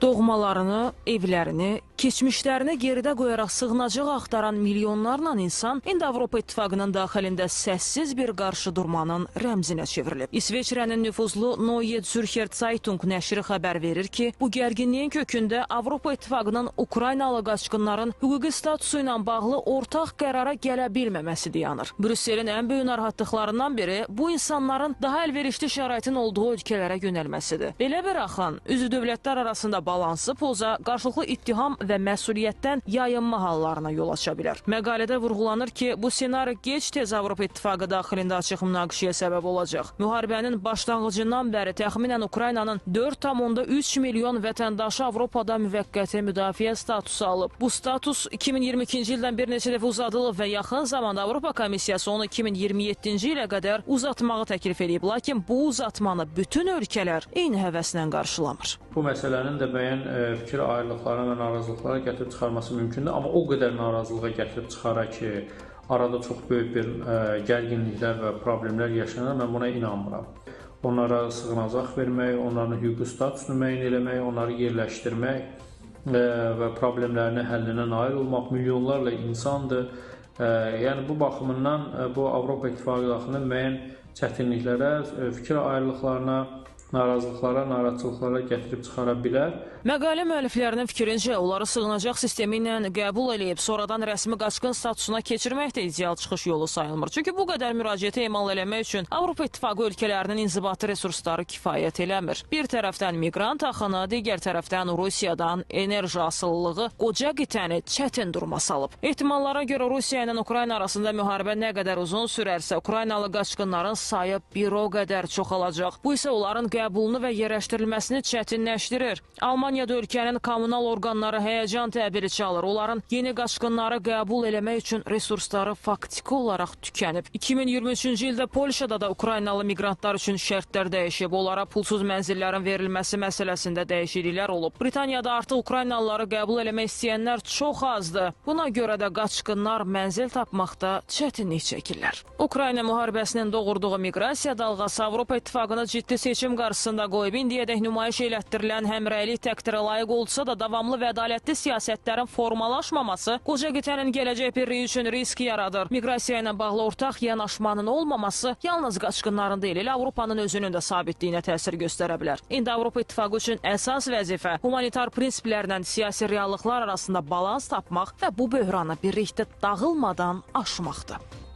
Doğmalarını, evlərini, keçmişlərini geridə qoyaraq sığınacaq axtaran milyonlarla insan indi Avropa İttifaqının daxilində səssiz bir qarşı durmanın rəmzinə çevrilib. İsveçrənin nüfuzlu Neue Zürcher Zeitung nəşri xəbər verir ki, bu gərginliyin kökündə Avropa İttifaqının Ukraynalı qaçqınların hüquqi statusu ilə bağlı ortaq qərara gələ bilməməsi dayanır. Brüsselin ən böyük narahatlıqlarından biri bu insanların daha əlverişli şəraitin olduğu ölkələrə yönəlməsidir. Belə bir axın üzv dövlətlər arasında balansı poza, qarşılıqlı ittiham və məsuliyyətdən yayınma hallarına yol aça bilər. Məqalədə vurğulanır ki, bu senari gec-tez Avropa İttifaqı daxilində açıq münaqişəyə səbəb olacaq. Müharibənin başlanğıcından bəri təxminən Ukraynanın 4,3 milyon vətəndaşı Avropada müvəqqəti müdafiə statusu alıb. Bu status 2022-ci ildən bir neçə dəfə uzadılıb və yaxın zamanda Avropa Komissiyası onu 2027-ci ilə qədər uzatmağı təklif edib. Lakin bu uzatmanı bütün ölkələr eyni həvəslə qarşılamır. Bu məsələnin də müəyyən fikir ayrılıqlarına və narazılıqlara gətirib çıxarması mümkündür. Amma o qədər narazılığa gətirib çıxarar ki, arada çox böyük bir gərginliklər və problemlər yaşanır, mən buna inanmıram. Onlara sığınacaq vermək, onların hüquqi statusunu müəyyən eləmək, onları yerləşdirmək və problemlərinin həllinə nail olmaq milyonlarla insandır. Yəni bu baxımından bu Avropa İttifaqı daxilində müəyyən çətinliklərə, fikir ayrılıqlarına, narazılıqlara, narahatçılıqlara gətirib çıxara bilər. Məqalə müəlliflərinin fikrincə, onları sığınacaq sistemi ilə qəbul edib, sonradan rəsmi qaçqın statusuna keçirmək də ideal çıxış yolu sayılmır. Çünki bu qədər müraciəti emal eləmək üçün Avropa İttifaqı ölkələrinin inzibati resursları kifayət eləmir. Bir tərəfdən miqrant axını, digər tərəfdən Rusiyadan enerji asılılığı qoca qitəni çətin duruma salıb. Ehtimallara görə Rusiya ilə Ukrayna arasında müharibə nə qədər uzun sürərsə, Ukraynalı qaçqınların sayı bir o qədər çoxalacaq. Bu isə onların qəbulunu və yerləşdirilməsini çətinləşdirir. Almaniyada ölkənin kommunal orqanları həyəcan təbiri çalır. Onların yeni qaçqınları qəbul eləmək üçün resursları faktiki olaraq tükənib. 2023-cü ildə Polşada da Ukraynalı miqrantlar üçün şərtlər dəyişib. Onlara pulsuz mənzillərin verilməsi məsələsində dəyişikliklər olub. Britaniyada artıq Ukraynalıları qəbul eləmək istəyənlər çox azdır. Buna görə də qaçqınlar mənzil tapmaqda çətinlik çəkirlər. Ukrayna müharibəsinin doğurduğu miqrasiya dalğası Avropa İttifaqını ciddi seçim qarşısında qoyub. İndiyədək nümayiş elətdirilən həmrəylik təqdirə layiq olsa da davamlı və ədalətli siyasətlərin formalaşmaması qoca qitənin gələcək birliyi üçün risk yaradır. Miqrasiya ilə bağlı ortaq yanaşmanın olmaması yalnız qaçqınların deyil, elə Avropanın özünün də sabitliyinə təsir göstərə bilər. İndi Avropa İttifaqı üçün əsas vəzifə humanitar prinsiplərlə siyasi reallıqlar arasında balans tapmaq və bu böhranı birlikdə dağılmadan aşmaqdır.